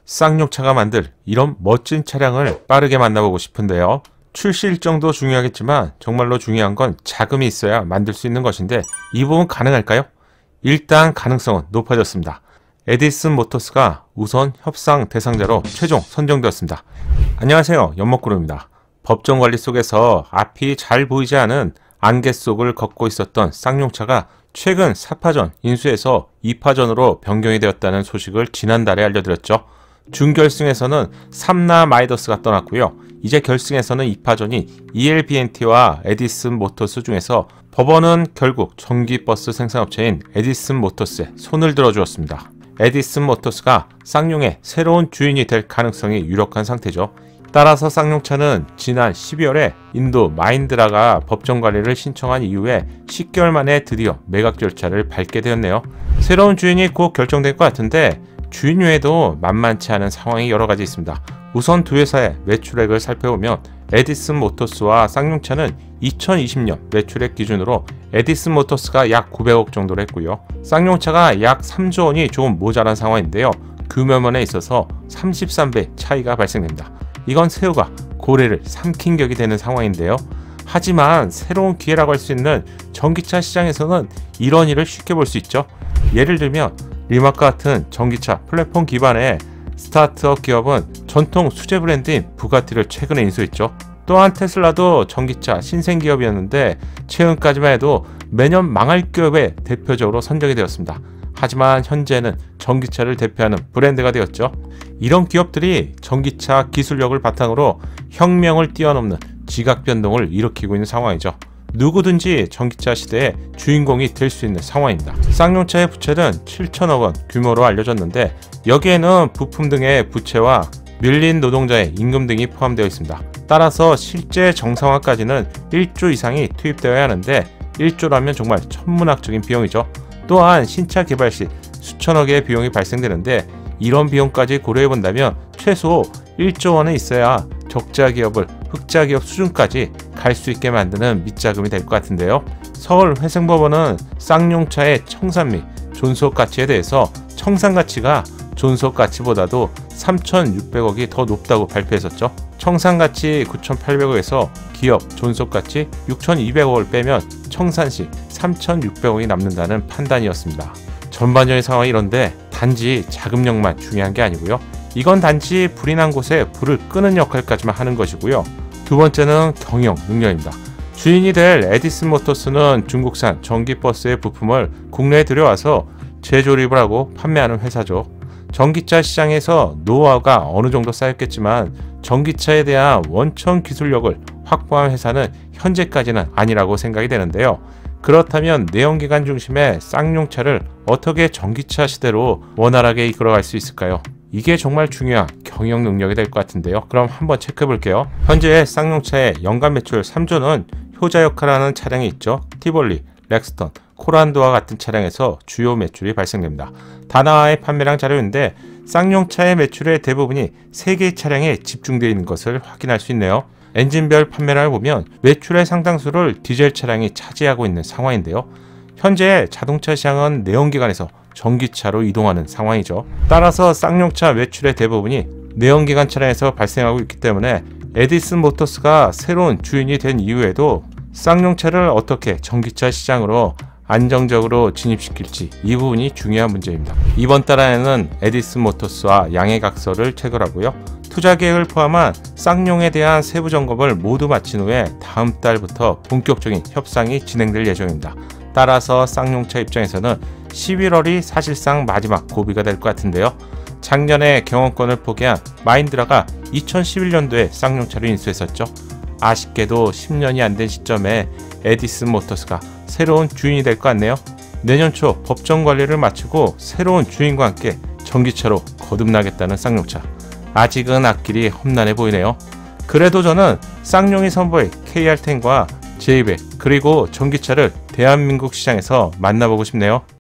쌍용차가 만들 이런 멋진 차량을 빠르게 만나보고 싶은데요. 출시 일정도 중요하겠지만 정말로 중요한 건 자금이 있어야 만들 수 있는 것인데 이 부분 가능할까요? 일단 가능성은 높아졌습니다. 에디슨 모터스가 우선 협상 대상자로 최종 선정되었습니다. 안녕하세요, 연목그룹입니다. 법정 관리 속에서 앞이 잘 보이지 않은 안개 속을 걷고 있었던 쌍용차가 최근 4파전 인수해서 2파전으로 변경이 되었다는 소식을 지난달에 알려드렸죠. 준결승에서는 삼나 마이더스가 떠났고요. 이제 결승에서는 2파전인 ELBNT와 에디슨 모터스 중에서 법원은 결국 전기버스 생산업체인 에디슨 모터스에 손을 들어주었습니다. 에디슨 모터스가 쌍용의 새로운 주인이 될 가능성이 유력한 상태죠. 따라서 쌍용차는 지난 12월에 인도 마힌드라가 법정 관리를 신청한 이후에 10개월 만에 드디어 매각 절차를 밟게 되었네요. 새로운 주인이 곧 결정될 것 같은데 주인 외에도 만만치 않은 상황이 여러 가지 있습니다. 우선 두 회사의 매출액을 살펴보면 에디슨 모터스와 쌍용차는 2020년 매출액 기준으로 에디슨 모터스가 약 900억 정도로 했고요. 쌍용차가 약 3조 원이 조금 모자란 상황인데요. 규모면에 있어서 33배 차이가 발생됩니다. 이건 새우가 고래를 삼킨 격이 되는 상황인데요. 하지만 새로운 기회라고 할 수 있는 전기차 시장에서는 이런 일을 쉽게 볼 수 있죠. 예를 들면 리마카 같은 전기차 플랫폼 기반의 스타트업 기업은 전통 수제 브랜드인 부가티를 최근에 인수했죠. 또한 테슬라도 전기차 신생 기업이었는데 최근까지만 해도 매년 망할 기업에 대표적으로 선정이 되었습니다. 하지만 현재는 전기차를 대표하는 브랜드가 되었죠. 이런 기업들이 전기차 기술력을 바탕으로 혁명을 뛰어넘는 지각 변동을 일으키고 있는 상황이죠. 누구든지 전기차 시대의 주인공이 될 수 있는 상황입니다. 쌍용차의 부채는 7천억 원 규모로 알려졌는데 여기에는 부품 등의 부채와 밀린 노동자의 임금 등이 포함되어 있습니다. 따라서 실제 정상화까지는 1조 이상이 투입되어야 하는데 1조라면 정말 천문학적인 비용이죠. 또한 신차 개발 시 수천억의 비용이 발생되는데 이런 비용까지 고려해본다면 최소 1조 원은 있어야 적자 기업을 흑자 기업 수준까지 갈 수 있게 만드는 밑자금이 될 것 같은데요. 서울 회생법원은 쌍용차의 청산 및 존속 가치에 대해서 청산 가치가 존속 가치보다도 3,600억이 더 높다고 발표했었죠. 청산 가치 9,800억에서 기업 존속 가치 6,200억을 빼면 청산 시 3,600억이 남는다는 판단이었습니다. 전반적인 상황이 이런데 단지 자금력만 중요한 게 아니고요. 이건 단지 불이 난 곳에 불을 끄는 역할까지만 하는 것이고요. 두 번째는 경영 능력입니다. 주인이 될 에디슨 모터스는 중국산 전기버스의 부품을 국내에 들여와서 재조립을 하고 판매하는 회사죠. 전기차 시장에서 노하우가 어느 정도 쌓였겠지만 전기차에 대한 원천 기술력을 확보한 회사는 현재까지는 아니라고 생각이 되는데요. 그렇다면 내연기관 중심의 쌍용차를 어떻게 전기차 시대로 원활하게 이끌어갈 수 있을까요? 이게 정말 중요한 경영 능력이 될 것 같은데요. 그럼 한번 체크해 볼게요. 현재 쌍용차의 연간 매출 3조는 효자 역할하는 차량이 있죠. 티볼리, 렉스턴, 코란도와 같은 차량에서 주요 매출이 발생됩니다. 다나와의 판매량 자료인데 쌍용차의 매출의 대부분이 3개의 차량에 집중되어 있는 것을 확인할 수 있네요. 엔진별 판매량을 보면 매출의 상당수를 디젤 차량이 차지하고 있는 상황인데요. 현재 자동차 시장은 내연기관에서 전기차로 이동하는 상황이죠. 따라서 쌍용차 매출의 대부분이 내연기관 차량에서 발생하고 있기 때문에 에디슨 모터스가 새로운 주인이 된 이후에도 쌍용차를 어떻게 전기차 시장으로 안정적으로 진입시킬지 이 부분이 중요한 문제입니다. 이번 달에는 에디슨 모터스와 양해각서를 체결하고요. 투자 계획을 포함한 쌍용에 대한 세부 점검을 모두 마친 후에 다음 달부터 본격적인 협상이 진행될 예정입니다. 따라서 쌍용차 입장에서는 11월이 사실상 마지막 고비가 될 것 같은데요. 작년에 경영권을 포기한 마힌드라가 2011년도에 쌍용차를 인수했었죠. 아쉽게도 10년이 안 된 시점에 에디슨 모터스가 새로운 주인이 될 것 같네요. 내년 초 법정 관리를 마치고 새로운 주인과 함께 전기차로 거듭나겠다는 쌍용차. 아직은 앞길이 험난해 보이네요. 그래도 저는 쌍용이 선보일 KR10과 제이백 그리고 전기차를 대한민국 시장에서 만나보고 싶네요.